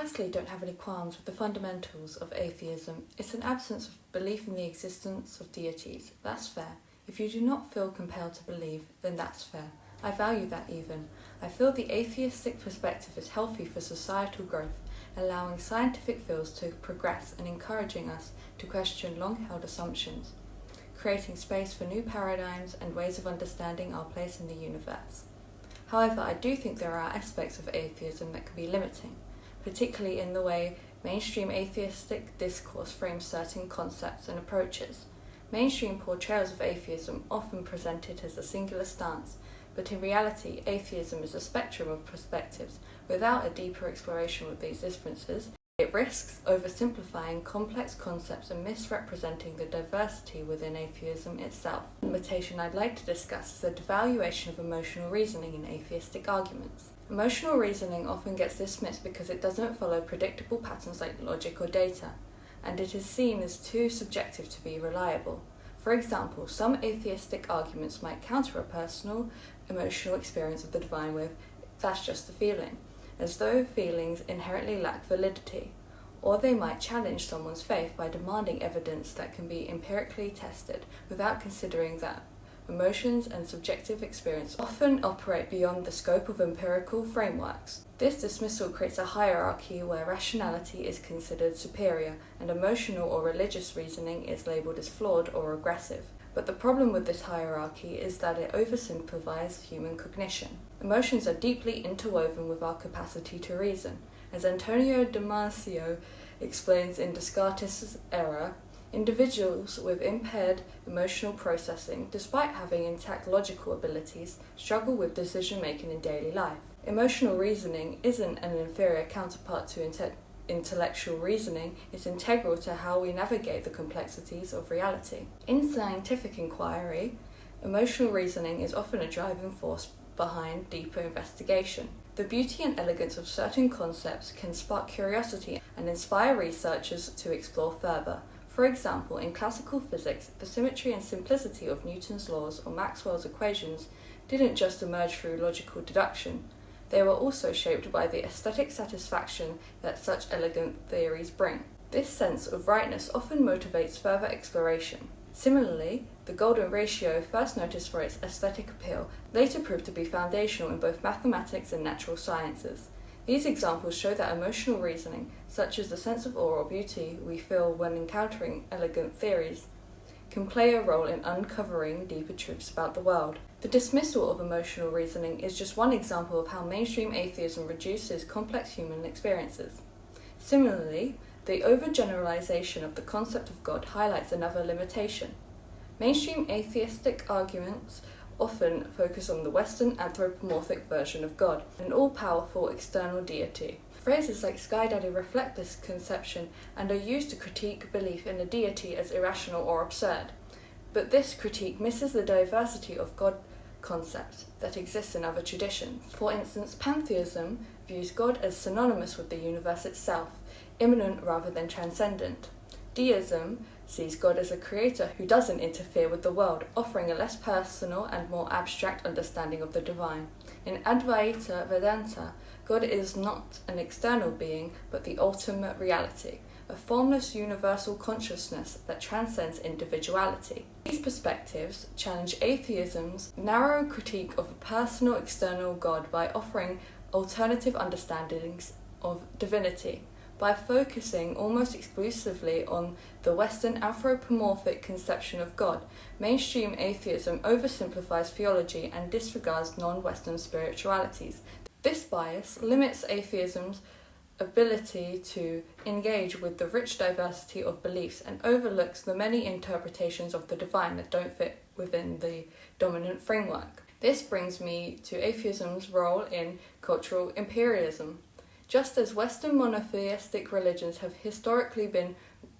personally don't have any qualms with the fundamentals of atheism. It's an absence of belief in the existence of deities. That's fair. If you do not feel compelled to believe, then that's fair. I value that even. I feel the atheistic perspective is healthy for societal growth, allowing scientific fields to progress and encouraging us to question long-held assumptions, creating space for new paradigms and ways of understanding our place in the universe. However, I do think there are aspects of atheism that can be limiting, particularly in the way mainstream atheistic discourse frames certain concepts and approaches. Mainstream portrayals of atheism often present it as a singular stance, but in reality, atheism is a spectrum of perspectives. Without a deeper exploration of these differences, it risks oversimplifying complex concepts and misrepresenting the diversity within atheism itself. The limitation I'd like to discuss is the devaluation of emotional reasoning in atheistic arguments. Emotional reasoning often gets dismissed because it doesn't follow predictable patterns like logic or data, and it is seen as too subjective to be reliable. For example, some atheistic arguments might counter a personal emotional experience of the divine with "that's just a feeling," as though feelings inherently lack validity, or they might challenge someone's faith by demanding evidence that can be empirically tested without considering that emotions and subjective experience often operate beyond the scope of empirical frameworks. This dismissal creates a hierarchy where rationality is considered superior and emotional or religious reasoning is labelled as flawed or aggressive. But the problem with this hierarchy is that it oversimplifies human cognition. Emotions are deeply interwoven with our capacity to reason. As Antonio Damasio explains in Descartes' Error, individuals with impaired emotional processing, despite having intact logical abilities, struggle with decision-making in daily life. Emotional reasoning isn't an inferior counterpart to intellectual reasoning, it's integral to how we navigate the complexities of reality. In scientific inquiry, emotional reasoning is often a driving force behind deeper investigation. The beauty and elegance of certain concepts can spark curiosity and inspire researchers to explore further. For example, in classical physics, the symmetry and simplicity of Newton's laws or Maxwell's equations didn't just emerge through logical deduction. They were also shaped by the aesthetic satisfaction that such elegant theories bring. This sense of rightness often motivates further exploration. Similarly, the golden ratio, first noticed for its aesthetic appeal, later proved to be foundational in both mathematics and natural sciences. These examples show that emotional reasoning, such as the sense of awe or beauty we feel when encountering elegant theories, can play a role in uncovering deeper truths about the world. The dismissal of emotional reasoning is just one example of how mainstream atheism reduces complex human experiences. Similarly, the overgeneralization of the concept of God highlights another limitation. Mainstream atheistic arguments often focus on the Western anthropomorphic version of God, an all-powerful external deity. Phrases like Sky Daddy reflect this conception and are used to critique belief in a deity as irrational or absurd. But this critique misses the diversity of God concepts that exists in other traditions. For instance, pantheism views God as synonymous with the universe itself, immanent rather than transcendent. Deism sees God as a creator who doesn't interfere with the world, offering a less personal and more abstract understanding of the divine. In Advaita Vedanta, God is not an external being, but the ultimate reality, a formless universal consciousness that transcends individuality. These perspectives challenge atheism's narrow critique of a personal external God by offering alternative understandings of divinity. By focusing almost exclusively on the Western anthropomorphic conception of God, mainstream atheism oversimplifies theology and disregards non-Western spiritualities. This bias limits atheism's ability to engage with the rich diversity of beliefs and overlooks the many interpretations of the divine that don't fit within the dominant framework. This brings me to atheism's role in cultural imperialism. Just as Western monotheistic religions have historically been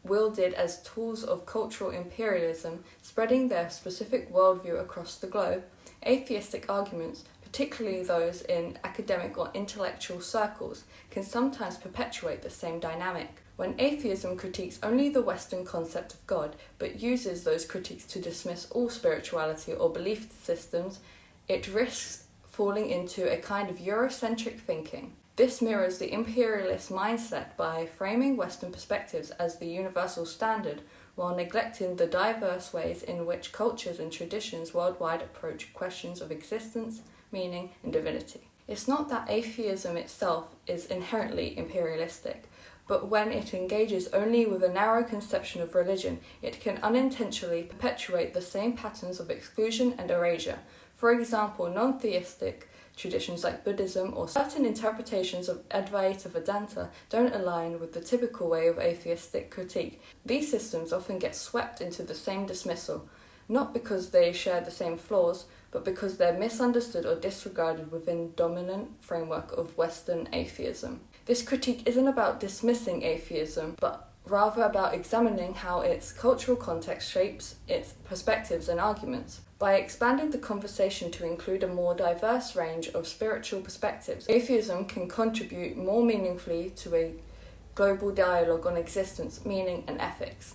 wielded as tools of cultural imperialism, spreading their specific worldview across the globe, atheistic arguments, particularly those in academic or intellectual circles, can sometimes perpetuate the same dynamic. When atheism critiques only the Western concept of God, but uses those critiques to dismiss all spirituality or belief systems, it risks falling into a kind of Eurocentric thinking. This mirrors the imperialist mindset by framing Western perspectives as the universal standard, while neglecting the diverse ways in which cultures and traditions worldwide approach questions of existence, meaning, and divinity. It's not that atheism itself is inherently imperialistic, but when it engages only with a narrow conception of religion, it can unintentionally perpetuate the same patterns of exclusion and erasure. For example, non-theistic traditions like Buddhism or certain interpretations of Advaita Vedanta don't align with the typical way of atheistic critique. These systems often get swept into the same dismissal, not because they share the same flaws, but because they're misunderstood or disregarded within the dominant framework of Western atheism. This critique isn't about dismissing atheism, but rather about examining how its cultural context shapes its perspectives and arguments. By expanding the conversation to include a more diverse range of spiritual perspectives, atheism can contribute more meaningfully to a global dialogue on existence, meaning, and ethics.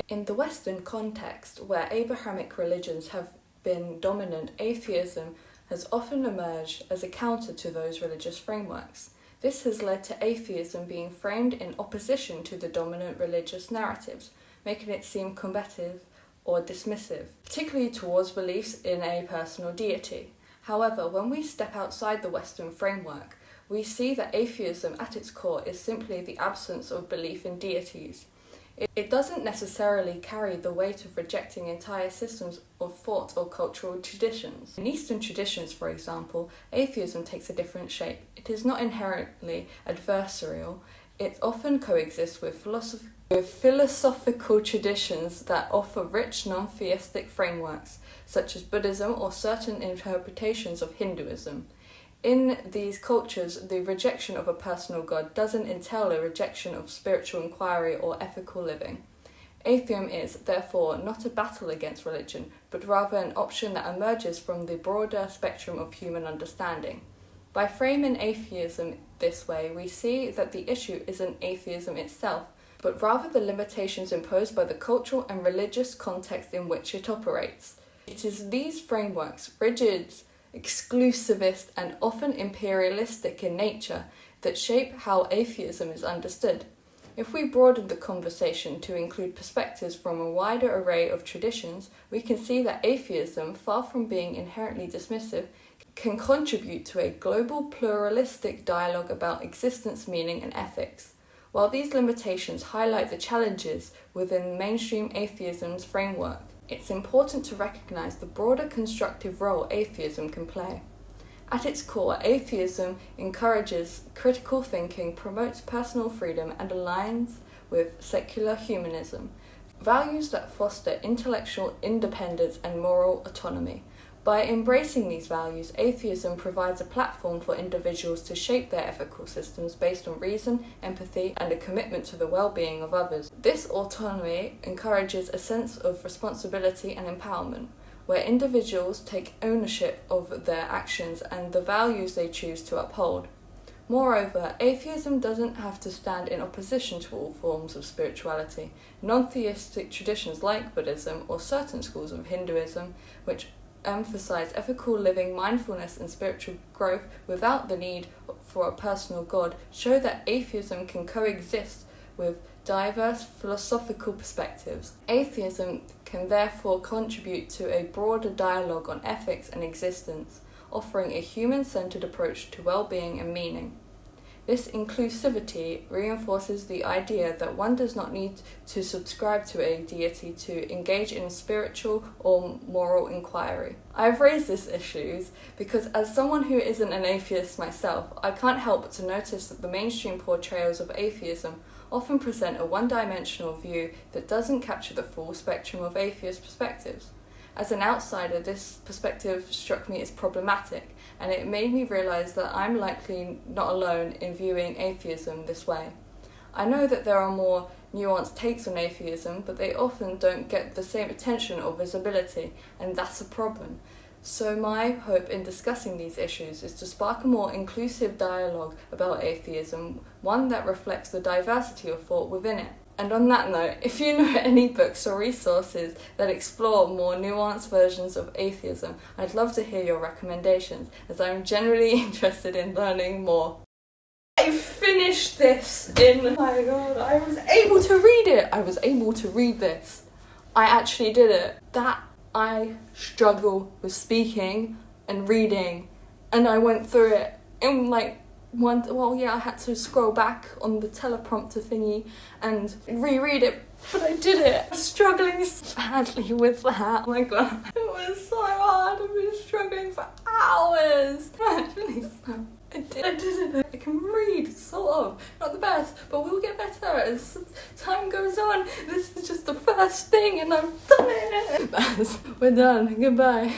In the Western context, where Abrahamic religions have been dominant, atheism has often emerged as a counter to those religious frameworks. This has led to atheism being framed in opposition to the dominant religious narratives, making it seem combative or dismissive, particularly towards beliefs in a personal deity. However, when we step outside the Western framework, we see that atheism at its core is simply the absence of belief in deities. It doesn't necessarily carry the weight of rejecting entire systems of thought or cultural traditions. In Eastern traditions, for example, atheism takes a different shape. It is not inherently adversarial. It often coexists with philosophical traditions that offer rich non-theistic frameworks, such as Buddhism or certain interpretations of Hinduism. In these cultures, the rejection of a personal God doesn't entail a rejection of spiritual inquiry or ethical living. Atheism is, therefore, not a battle against religion, but rather an option that emerges from the broader spectrum of human understanding. By framing atheism this way, we see that the issue isn't atheism itself, but rather the limitations imposed by the cultural and religious context in which it operates. It is these frameworks, rigid, exclusivist, and often imperialistic in nature, that shape how atheism is understood. If we broaden the conversation to include perspectives from a wider array of traditions, we can see that atheism, far from being inherently dismissive, can contribute to a global pluralistic dialogue about existence, meaning, and ethics. While these limitations highlight the challenges within mainstream atheism's framework, it's important to recognize the broader constructive role atheism can play. At its core, atheism encourages critical thinking, promotes personal freedom, and aligns with secular humanism, values that foster intellectual independence and moral autonomy. By embracing these values, atheism provides a platform for individuals to shape their ethical systems based on reason, empathy, and a commitment to the well-being of others. This autonomy encourages a sense of responsibility and empowerment, where individuals take ownership of their actions and the values they choose to uphold. Moreover, atheism doesn't have to stand in opposition to all forms of spirituality. Non-theistic traditions like Buddhism or certain schools of Hinduism, which emphasize ethical living, mindfulness, and spiritual growth without the need for a personal God, show that atheism can coexist with diverse philosophical perspectives. Atheism can therefore contribute to a broader dialogue on ethics and existence, offering a human-centered approach to well-being and meaning. This inclusivity reinforces the idea that one does not need to subscribe to a deity to engage in spiritual or moral inquiry. I've raised these issues because, as someone who isn't an atheist myself, I can't help but to notice that the mainstream portrayals of atheism often present a one-dimensional view that doesn't capture the full spectrum of atheist perspectives. As an outsider, this perspective struck me as problematic, and it made me realise that I'm likely not alone in viewing atheism this way. I know that there are more nuanced takes on atheism, but they often don't get the same attention or visibility, and that's a problem. So my hope in discussing these issues is to spark a more inclusive dialogue about atheism, one that reflects the diversity of thought within it. And on that note, if you know any books or resources that explore more nuanced versions of atheism, I'd love to hear your recommendations, as I'm generally interested in learning more. I finished this in, oh my god, I was able to read it. I was able to read this. I actually did it. That I struggle with speaking and reading, and I went through it in like I had to scroll back on the teleprompter thingy and reread it, but I did it. I was struggling so badly with that. Oh my god, it was so hard. I've been struggling for hours. Actually, so I did it. I can read, sort of. Not the best, but we'll get better as time goes on. This is just the first thing and I've done it. We're done. Goodbye.